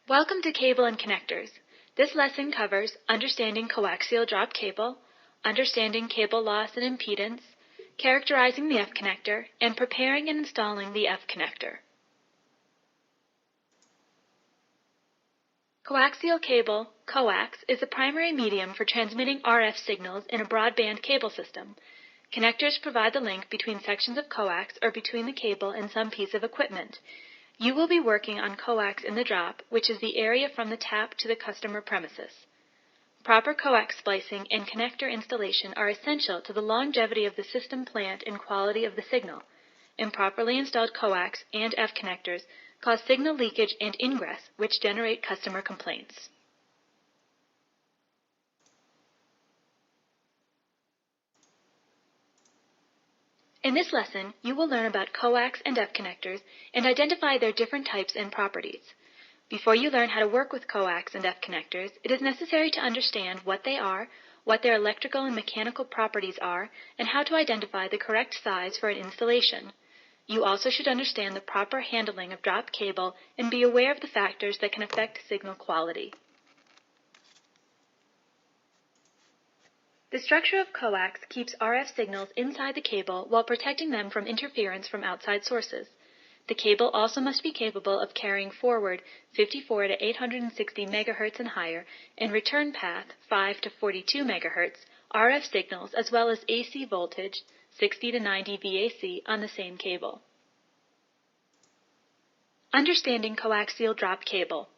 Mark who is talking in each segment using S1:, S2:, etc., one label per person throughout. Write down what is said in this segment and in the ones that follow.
S1: Welcome to Cable and Connectors. This lesson covers understanding coaxial drop cable, understanding cable loss and impedance, characterizing the F connector, and preparing and installing the F connector. Coaxial cable, coax, is the primary medium for transmitting RF signals in a broadband cable system. Connectors provide the link between sections of coax or between the cable and some piece of equipment. You will be working on coax in the drop, which is the area from the tap to the customer premises. Proper coax splicing and connector installation are essential to the longevity of the system plant and quality of the signal. Improperly installed coax and F connectors cause signal leakage and ingress, which generate customer complaints. In this lesson, you will learn about coax and F connectors and identify their different types and properties. Before you learn how to work with coax and F connectors, it is necessary to understand what they are, what their electrical and mechanical properties are, and how to identify the correct size for an installation. You also should understand the proper handling of dropped cable and be aware of the factors that can affect signal quality. The structure of coax keeps RF signals inside the cable while protecting them from interference from outside sources. The cable also must be capable of carrying forward 54 to 860 MHz and higher and return path 5 to 42 MHz RF signals as well as AC voltage 60 to 90 VAC on the same cable. Understanding coaxial drop cable.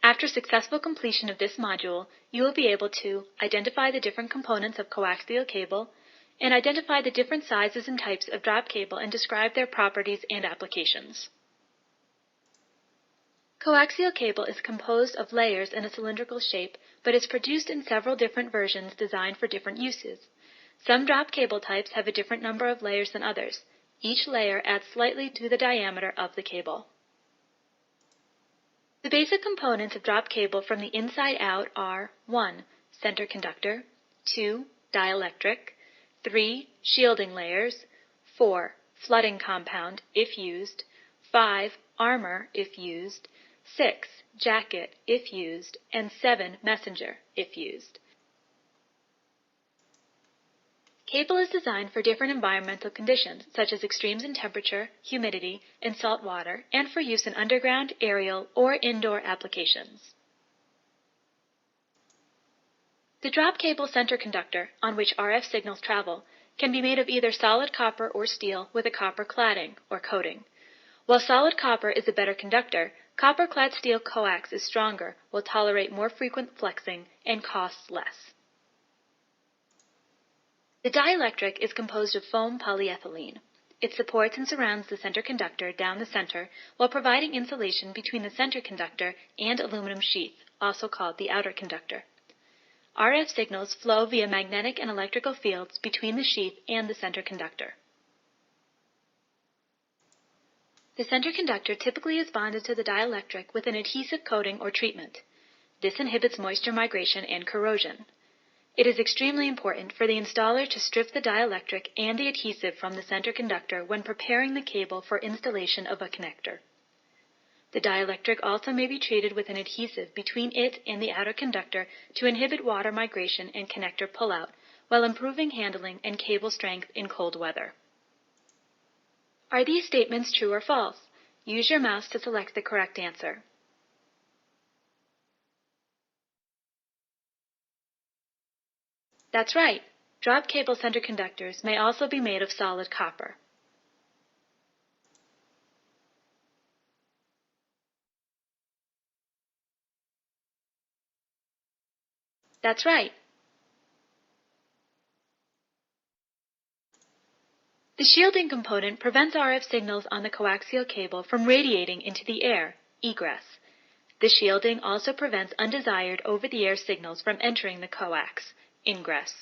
S1: After successful completion of this module, you will be able to identify the different components of coaxial cable and identify the different sizes and types of drop cable and describe their properties and applications. Coaxial cable is composed of layers in a cylindrical shape, but is produced in several different versions designed for different uses. Some drop cable types have a different number of layers than others. Each layer adds slightly to the diameter of the cable. The basic components of drop cable from the inside out are 1. Center conductor, 2. Dielectric, 3. Shielding layers, 4. Flooding compound, if used, 5. Armor, if used, 6. Jacket, if used, and 7. Messenger, if used. Cable is designed for different environmental conditions, such as extremes in temperature, humidity, and salt water, and for use in underground, aerial, or indoor applications. The drop cable center conductor, on which RF signals travel, can be made of either solid copper or steel with a copper cladding, or coating. While solid copper is a better conductor, copper-clad steel coax is stronger, will tolerate more frequent flexing, and costs less. The dielectric is composed of foam polyethylene. It supports and surrounds the center conductor down the center while providing insulation between the center conductor and aluminum sheath, also called the outer conductor. RF signals flow via magnetic and electrical fields between the sheath and the center conductor. The center conductor typically is bonded to the dielectric with an adhesive coating or treatment. This inhibits moisture migration and corrosion. It is extremely important for the installer to strip the dielectric and the adhesive from the center conductor when preparing the cable for installation of a connector. The dielectric also may be treated with an adhesive between it and the outer conductor to inhibit water migration and connector pullout, while improving handling and cable strength in cold weather. Are these statements true or false? Use your mouse to select the correct answer. That's right. Drop cable center conductors may also be made of solid copper. That's right. The shielding component prevents RF signals on the coaxial cable from radiating into the air, egress. The shielding also prevents undesired over-the-air signals from entering the coax, ingress.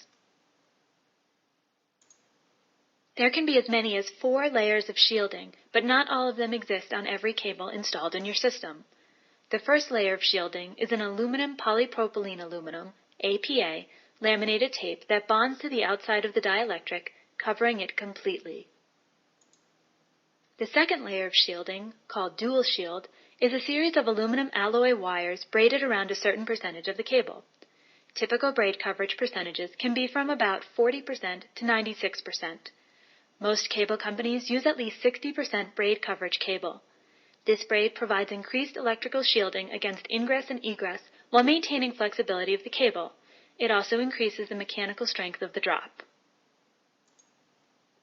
S1: There can be as many as 4 layers of shielding, but not all of them exist on every cable installed in your system. The first layer of shielding is an aluminum polypropylene aluminum, APA, laminated tape that bonds to the outside of the dielectric, covering it completely. The second layer of shielding, called dual shield, is a series of aluminum alloy wires braided around a certain percentage of the cable. Typical braid coverage percentages can be from about 40% to 96%. Most cable companies use at least 60% braid coverage cable. This braid provides increased electrical shielding against ingress and egress while maintaining flexibility of the cable. It also increases the mechanical strength of the drop.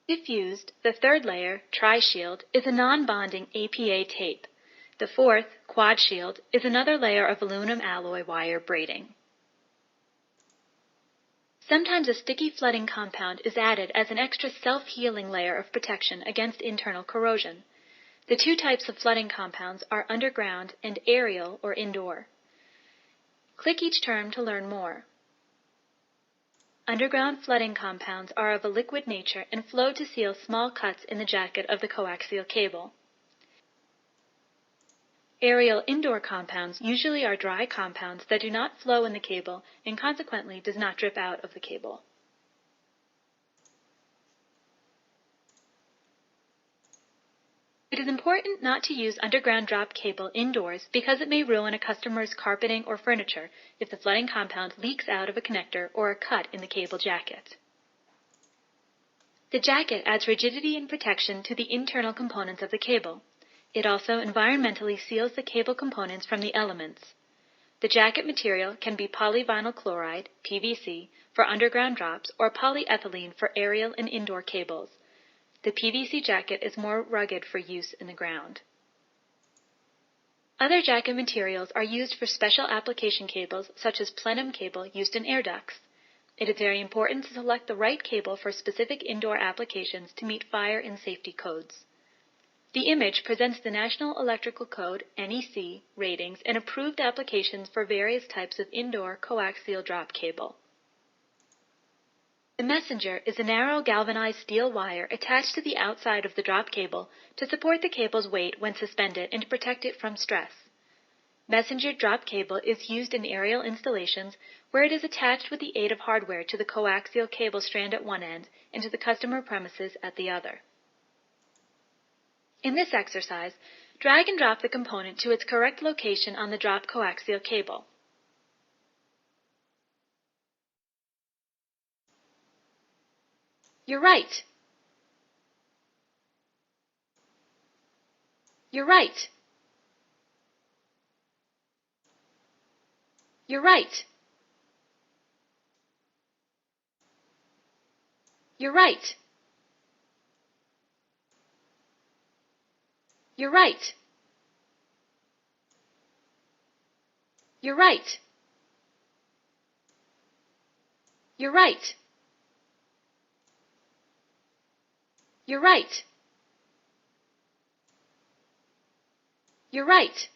S1: If used, the third layer, Tri-Shield, is a non-bonding APA tape. The fourth, Quad Shield, is another layer of aluminum alloy wire braiding. Sometimes a sticky flooding compound is added as an extra self-healing layer of protection against internal corrosion. The two types of flooding compounds are underground and aerial or indoor. Click each term to learn more. Underground flooding compounds are of a liquid nature and flow to seal small cuts in the jacket of the coaxial cable. Aerial indoor compounds usually are dry compounds that do not flow in the cable and consequently does not drip out of the cable. It is important not to use underground drop cable indoors because it may ruin a customer's carpeting or furniture if the flooding compound leaks out of a connector or a cut in the cable jacket. The jacket adds rigidity and protection to the internal components of the cable. It also environmentally seals the cable components from the elements. The jacket material can be polyvinyl chloride, PVC, for underground drops or polyethylene for aerial and indoor cables. The PVC jacket is more rugged for use in the ground. Other jacket materials are used for special application cables such as plenum cable used in air ducts. It is very important to select the right cable for specific indoor applications to meet fire and safety codes. The image presents the National Electrical Code (NEC) ratings and approved applications for various types of indoor coaxial drop cable. The messenger is a narrow galvanized steel wire attached to the outside of the drop cable to support the cable's weight when suspended and to protect it from stress. Messenger drop cable is used in aerial installations where it is attached with the aid of hardware to the coaxial cable strand at one end and to the customer premises at the other. In this exercise, drag and drop the component to its correct location on the drop coaxial cable. You're right. You're right. You're right. You're right. You're right. You're right. You're right. You're right. You're right.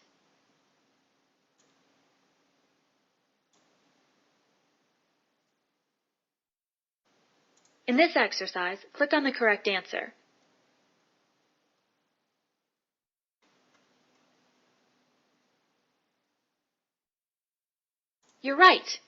S1: In this exercise, click on the correct answer. You're right.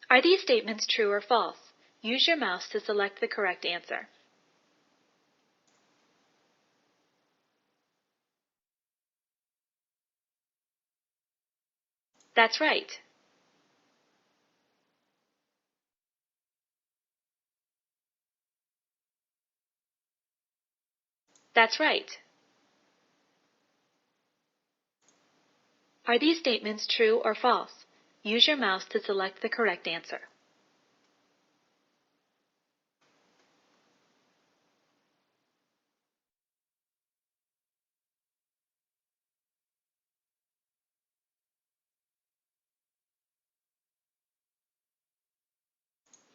S1: Are these statements true or false? Use your mouse to select the correct answer. That's right. That's right. Are these statements true or false? Use your mouse to select the correct answer.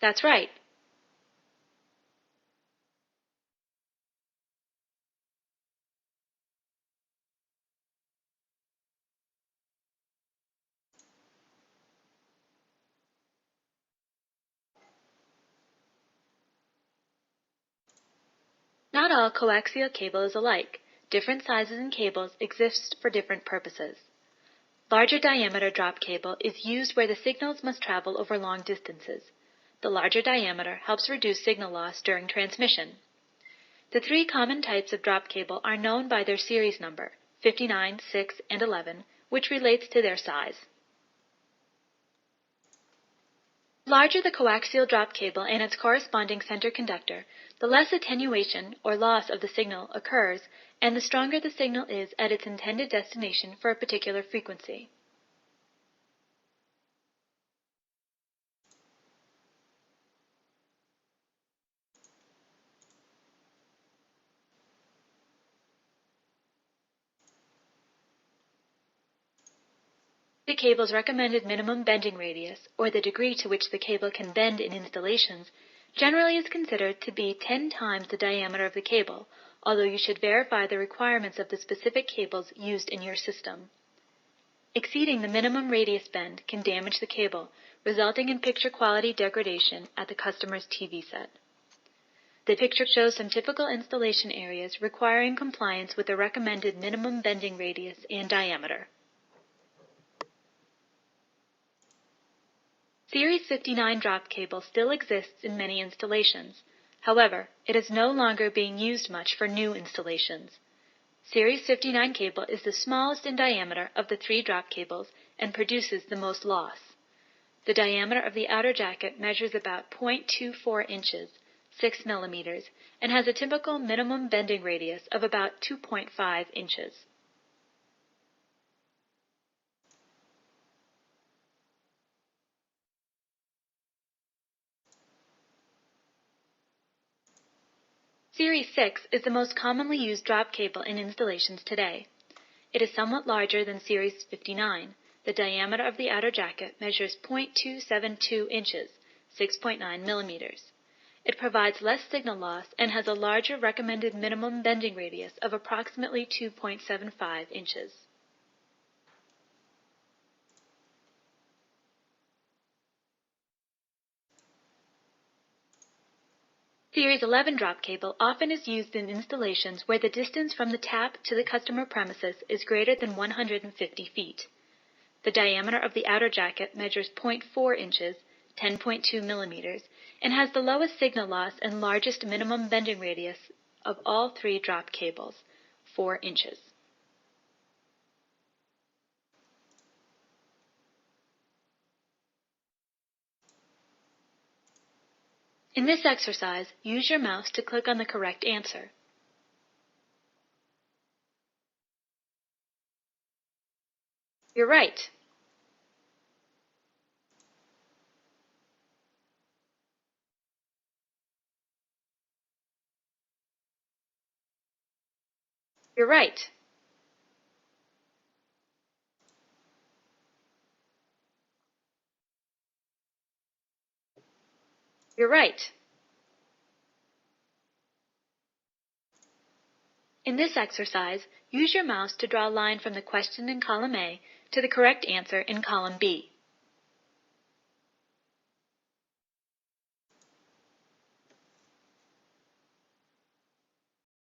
S1: That's right. Not all coaxial cable is alike. Different sizes and cables exist for different purposes. Larger diameter drop cable is used where the signals must travel over long distances. The larger diameter helps reduce signal loss during transmission. The three common types of drop cable are known by their series number, 59, 6, and 11, which relates to their size. The larger the coaxial drop cable and its corresponding center conductor, the less attenuation or loss of the signal occurs, and the stronger the signal is at its intended destination for a particular frequency. The cable's recommended minimum bending radius, or the degree to which the cable can bend in installations, generally is considered to be 10 times the diameter of the cable, although you should verify the requirements of the specific cables used in your system. Exceeding the minimum radius bend can damage the cable, resulting in picture quality degradation at the customer's TV set. The picture shows some typical installation areas requiring compliance with the recommended minimum bending radius and diameter. Series 59 drop cable still exists in many installations. However, it is no longer being used much for new installations. Series 59 cable is the smallest in diameter of the three drop cables and produces the most loss. The diameter of the outer jacket measures about 0.24 inches, 6 millimeters, and has a typical minimum bending radius of about 2.5 inches. Series 6 is the most commonly used drop cable in installations today. It is somewhat larger than Series 59. The diameter of the outer jacket measures 0.272 inches, 6.9 millimeters. It provides less signal loss and has a larger recommended minimum bending radius of approximately 2.75 inches. Series 11 drop cable often is used in installations where the distance from the tap to the customer premises is greater than 150 feet. The diameter of the outer jacket measures 0.4 inches, 10.2 millimeters, and has the lowest signal loss and largest minimum bending radius of all three drop cables, 4 inches. In this exercise, use your mouse to click on the correct answer. You're right. You're right. You're right. In this exercise, use your mouse to draw a line from the question in column A to the correct answer in column B.